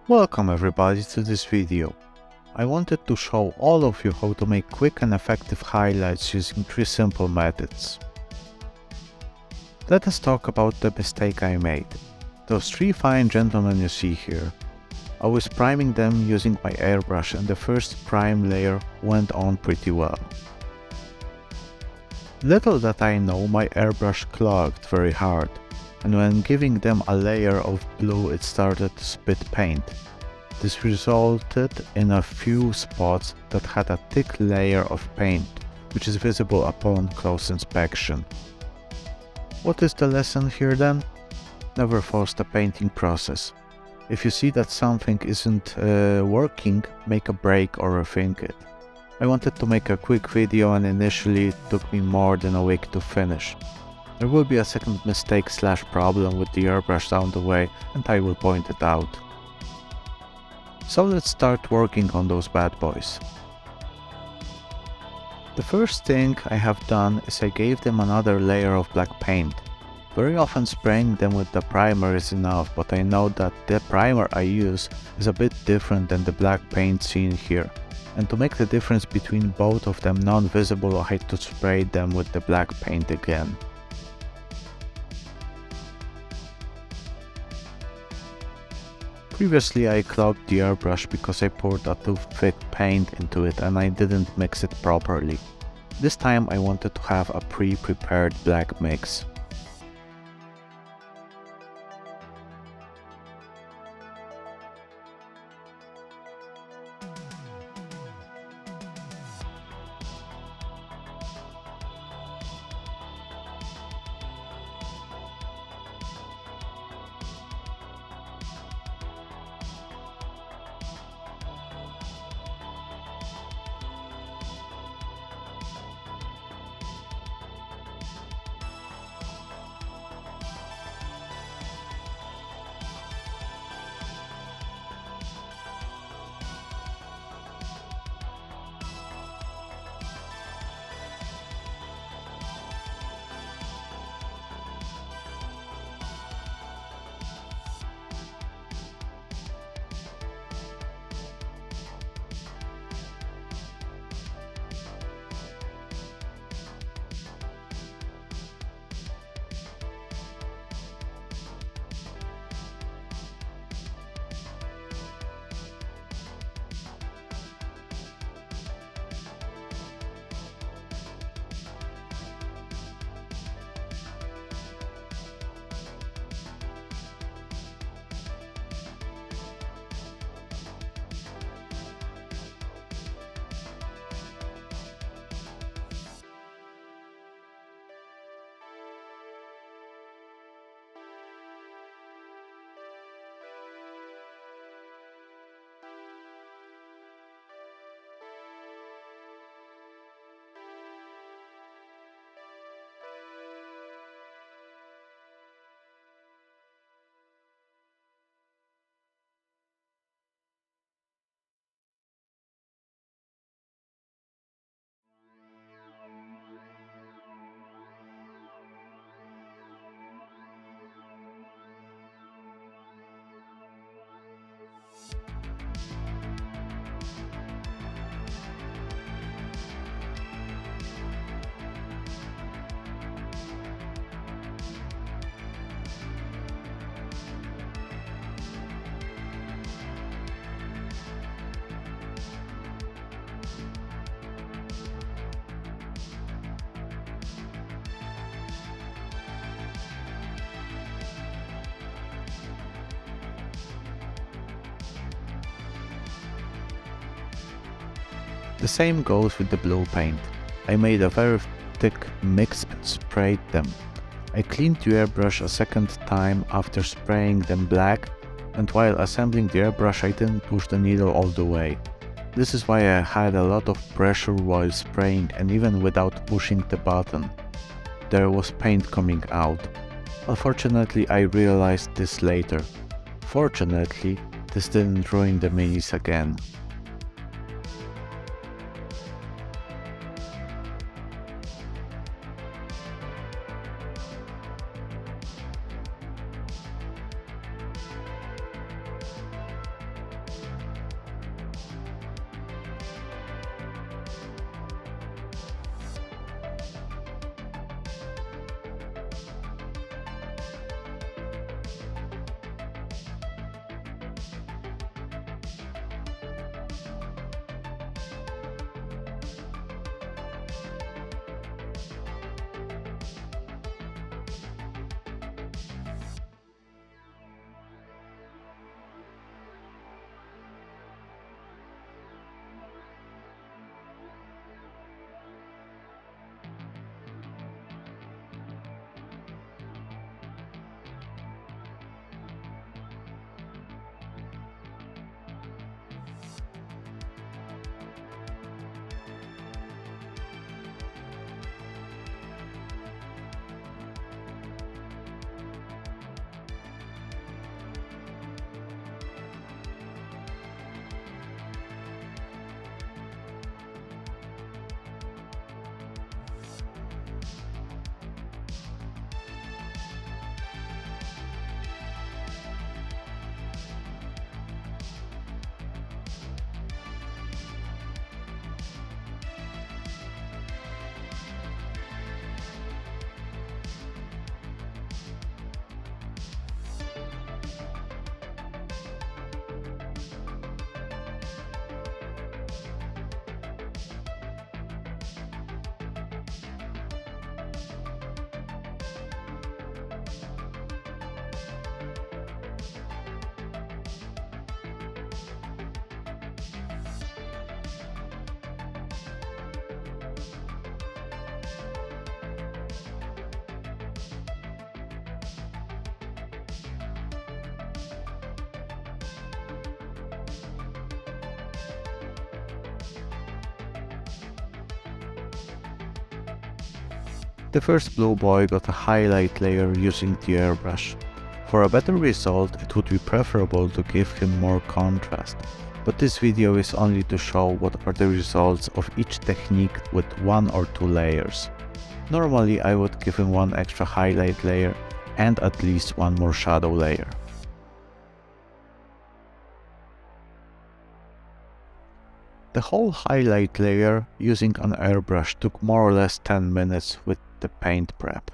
Welcome everybody to this video. I wanted to show all of you how to make quick and effective highlights using 3 simple methods. Let us talk about the mistake I made. Those 3 fine gentlemen you see here. I was priming them using my airbrush and the first prime layer went on pretty well. Little that I know, my airbrush clogged very hard, and when giving them a layer of blue it started to spit paint. This resulted in a few spots that had a thick layer of paint, which is visible upon close inspection. What is the lesson here then? Never force the painting process. If you see that something isn't working, make a break or rethink it. I wanted to make a quick video and initially it took me more than a week to finish. There will be a second mistake / problem with the airbrush down the way and I will point it out. So let's start working on those bad boys. The first thing I have done is I gave them another layer of black paint. Very often spraying them with the primer is enough, but I know that the primer I use is a bit different than the black paint seen here. And to make the difference between both of them non-visible, I had to spray them with the black paint again. Previously I clogged the airbrush because I poured a too thick paint into it and I didn't mix it properly. This time I wanted to have a pre-prepared black mix. The same goes with the blue paint. I made a very thick mix and sprayed them. I cleaned the airbrush a second time after spraying them black, and while assembling the airbrush I didn't push the needle all the way. This is why I had a lot of pressure while spraying, and even without pushing the button, there was paint coming out. Unfortunately I realized this later. Fortunately, this didn't ruin the minis again. The first blue boy got a highlight layer using the airbrush. For a better result, it would be preferable to give him more contrast, but this video is only to show what are the results of each technique with 1 or 2 layers. Normally I would give him 1 extra highlight layer and at least 1 more shadow layer. The whole highlight layer using an airbrush took more or less 10 minutes with the paint prep.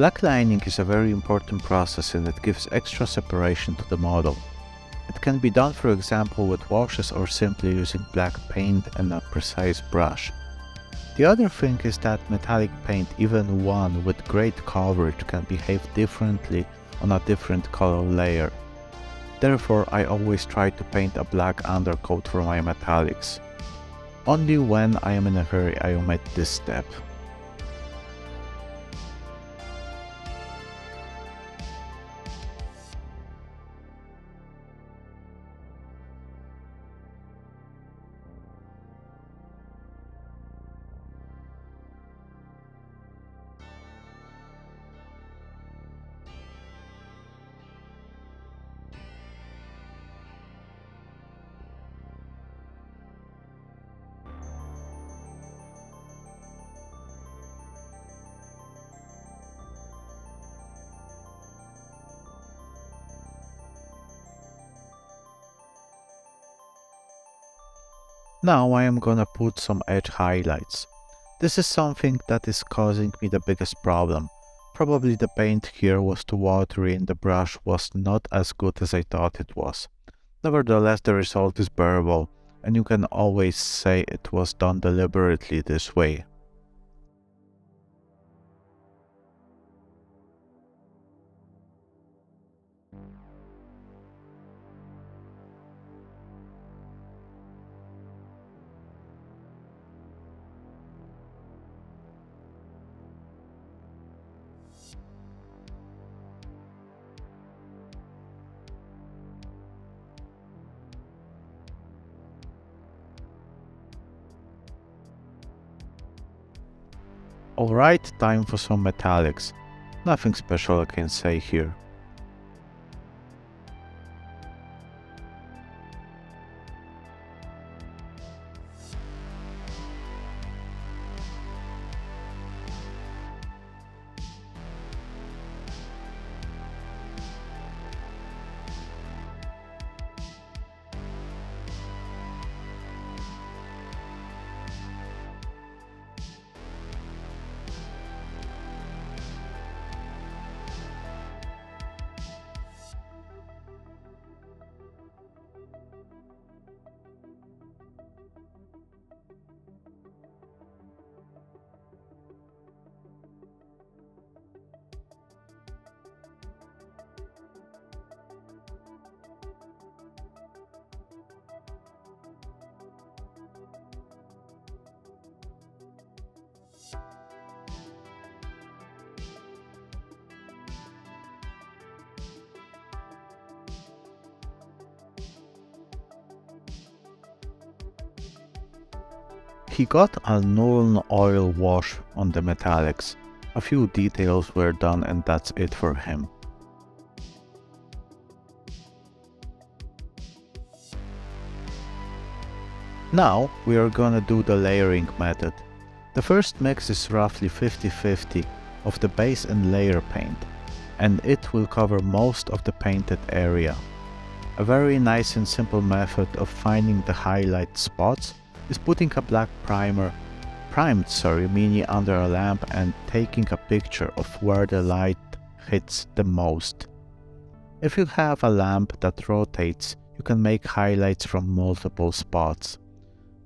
Blacklining is a very important process and it gives extra separation to the model. It can be done, for example, with washes or simply using black paint and a precise brush. The other thing is that metallic paint, even one with great coverage, can behave differently on a different color layer. Therefore, I always try to paint a black undercoat for my metallics. Only when I am in a hurry I omit this step. Now I am gonna put some edge highlights. This is something that is causing me the biggest problem. Probably the paint here was too watery and the brush was not as good as I thought it was. Nevertheless, the result is bearable, and you can always say it was done deliberately this way. Alright, time for some metallics. Nothing special I can say here. He got a null oil wash on the metallics. A few details were done and that's it for him. Now we are gonna do the layering method. The first mix is roughly 50-50 of the base and layer paint, and it will cover most of the painted area. A very nice and simple method of finding the highlight spots is putting a black primed mini under a lamp and taking a picture of where the light hits the most. If you have a lamp that rotates, you can make highlights from multiple spots.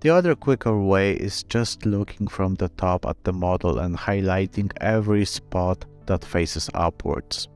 The other quicker way is just looking from the top at the model and highlighting every spot that faces upwards.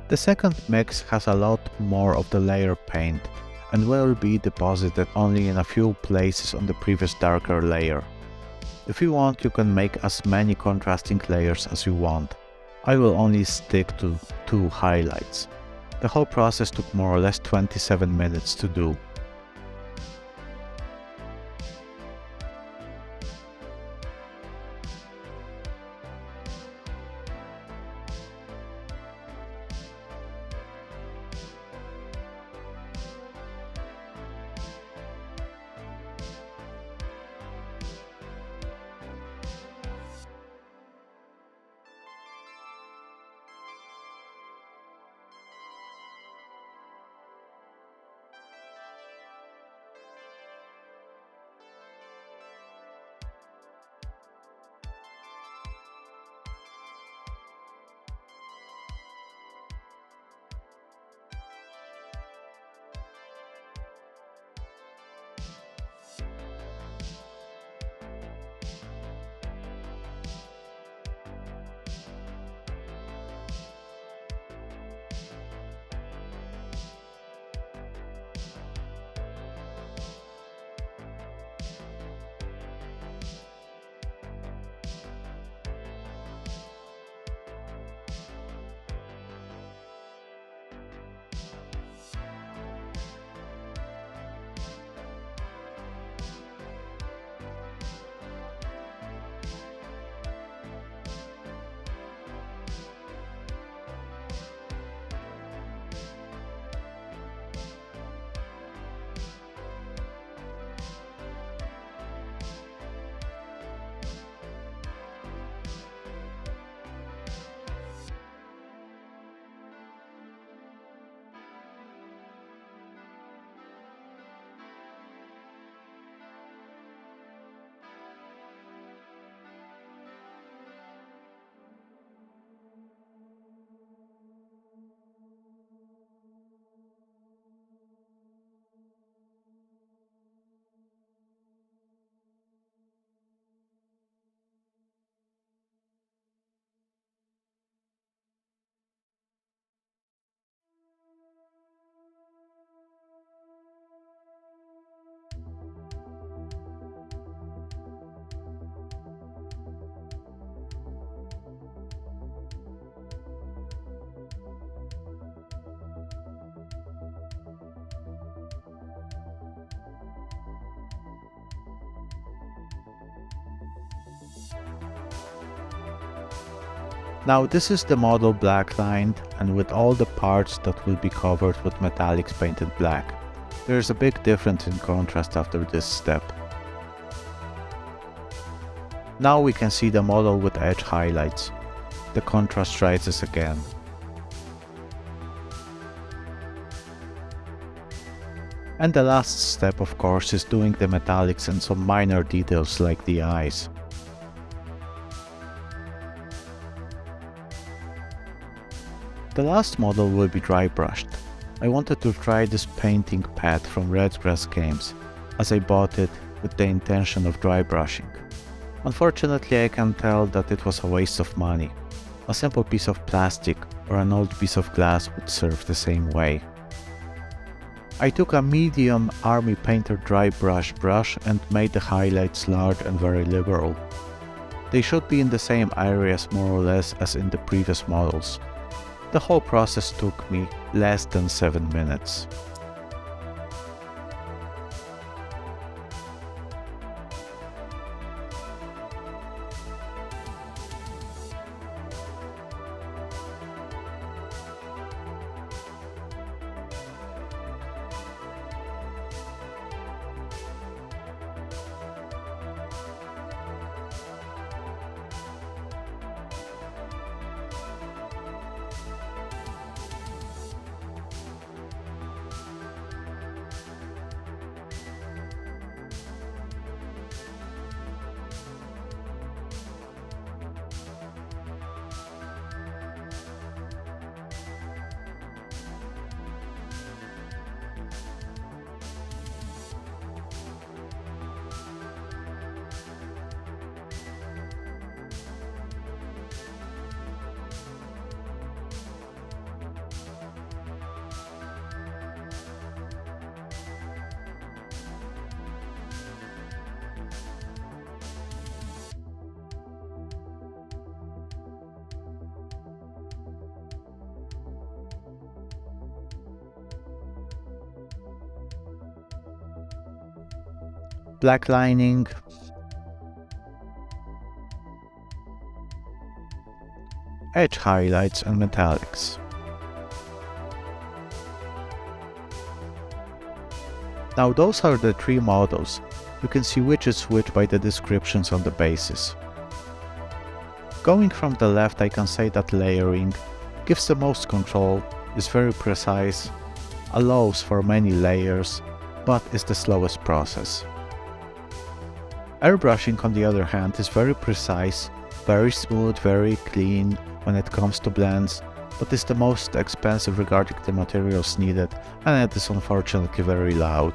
The second mix has a lot more of the layer paint and will be deposited only in a few places on the previous darker layer. If you want, you can make as many contrasting layers as you want. I will only stick to 2 highlights. The whole process took more or less 27 minutes to do. Now this is the model blacklined and with all the parts that will be covered with metallics painted black. There is a big difference in contrast after this step. Now we can see the model with edge highlights. The contrast rises again. And the last step, of course, is doing the metallics and some minor details like the eyes. The last model will be dry brushed. I wanted to try this painting pad from Redgrass Games, as I bought it with the intention of dry brushing. Unfortunately, I can tell that it was a waste of money. A simple piece of plastic or an old piece of glass would serve the same way. I took a medium Army Painter dry brush and made the highlights large and very liberal. They should be in the same areas more or less as in the previous models. The whole process took me less than 7 minutes. Blacklining, edge highlights and metallics. Now those are the 3 models. You can see which is which by the descriptions on the bases. Going from the left, I can say that layering gives the most control, is very precise, allows for many layers, but is the slowest process. Airbrushing, on the other hand, is very precise, very smooth, very clean when it comes to blends, but is the most expensive regarding the materials needed, and it is unfortunately very loud.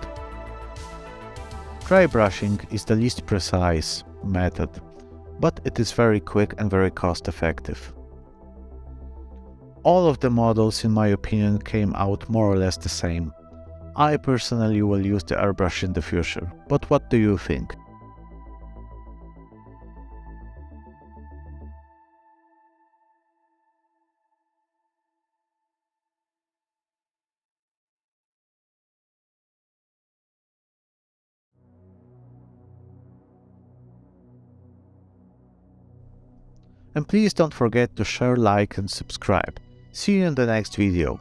Dry brushing is the least precise method, but it is very quick and very cost effective. All of the models, in my opinion, came out more or less the same. I personally will use the airbrush in the future, but what do you think? And please don't forget to share, like and subscribe. See you in the next video.